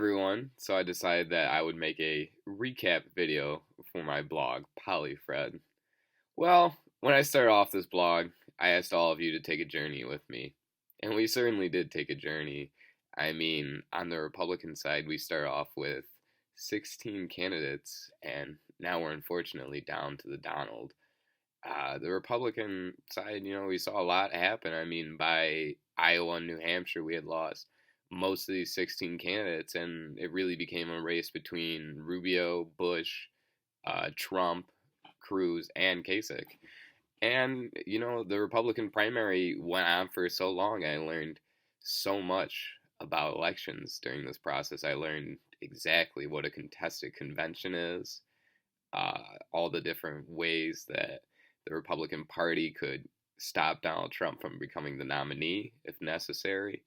Everyone. So I decided that I would make a recap video for my blog, PoliFred. Well, when I started off this blog, I asked all of you to take a journey with me. And we certainly did take a journey. I mean, on the Republican side, we started off with 16 candidates, and now we're unfortunately down to the Donald. The Republican side, we saw a lot happen. I mean, by Iowa and New Hampshire, we had lost most of these 16 candidates, and it really became a race between Rubio, Bush, Trump, Cruz, and Kasich. And, the Republican primary went on for so long. I learned so much about elections during this process. I learned exactly what a contested convention is, all the different ways that the Republican Party could stop Donald Trump from becoming the nominee if necessary.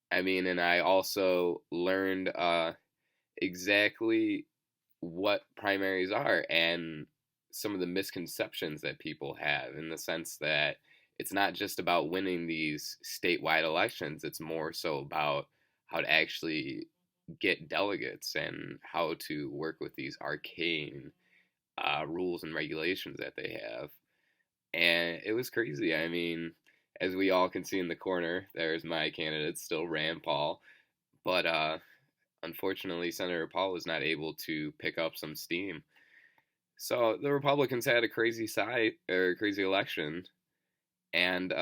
I mean, and I also learned exactly what primaries are and some of the misconceptions that people have, in the sense that it's not just about winning these statewide elections, it's more so about how to actually get delegates and how to work with these arcane rules and regulations that they have. And it was crazy. I mean, as we all can see in the corner, there's my candidate, still Rand Paul. But unfortunately, Senator Paul was not able to pick up some steam. So the Republicans had a crazy election, and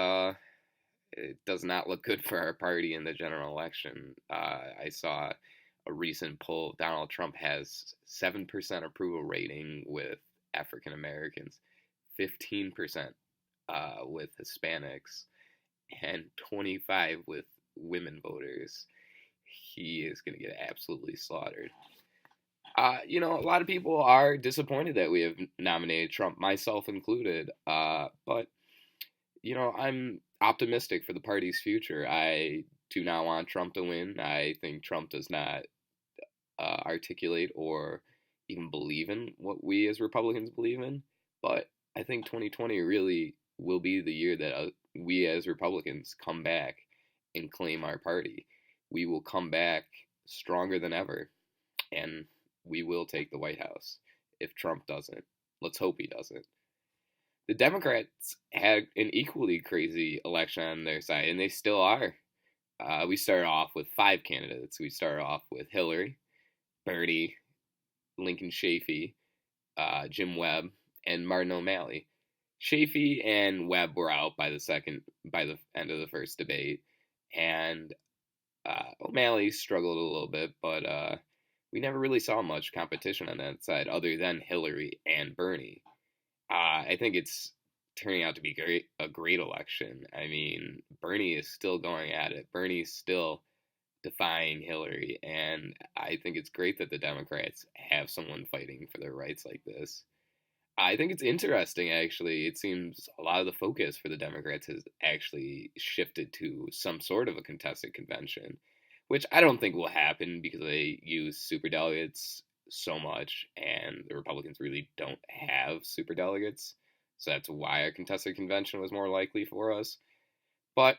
it does not look good for our party in the general election. I saw a recent poll. Donald Trump has 7% approval rating with African Americans, 15% with Hispanics, and 25 with women voters. He is going to get absolutely slaughtered. A lot of people are disappointed that we have nominated Trump, myself included. But I'm optimistic for the party's future. I do not want Trump to win. I think Trump does not articulate or even believe in what we as Republicans believe in. But I think 2020 really will be the year that we as Republicans come back and claim our party. We will come back stronger than ever, and we will take the White House if Trump doesn't. Let's hope he doesn't. The Democrats had an equally crazy election on their side, and they still are. We started off with 5 candidates. We started off with Hillary, Bernie, Lincoln Chafee, Jim Webb, and Martin O'Malley. Chafee and Webb were out by the end of the first debate, and O'Malley struggled a little bit, but we never really saw much competition on that side other than Hillary and Bernie. I think it's turning out to be a great election. I mean, Bernie is still going at it. Bernie's still defying Hillary, and I think it's great that the Democrats have someone fighting for their rights like this. I think it's interesting, actually. It seems a lot of the focus for the Democrats has actually shifted to some sort of a contested convention, which I don't think will happen because they use superdelegates so much, and the Republicans really don't have superdelegates. So that's why a contested convention was more likely for us. But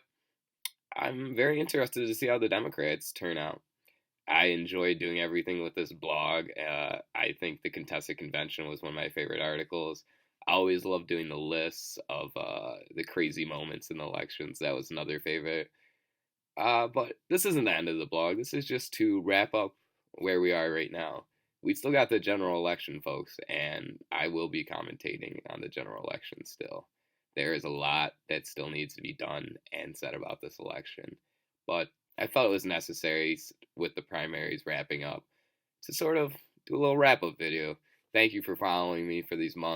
I'm very interested to see how the Democrats turn out. I enjoyed doing everything with this blog. I think the contested convention was one of my favorite articles. I always love doing the lists of the crazy moments in the elections. That was another favorite. But this isn't the end of the blog. This is just to wrap up where we are right now. We still got the general election, folks, and I will be commentating on the general election still. There is a lot that still needs to be done and said about this election. But I felt it was necessary, with the primaries wrapping up, to sort of do a little wrap-up video. Thank you for following me for these months.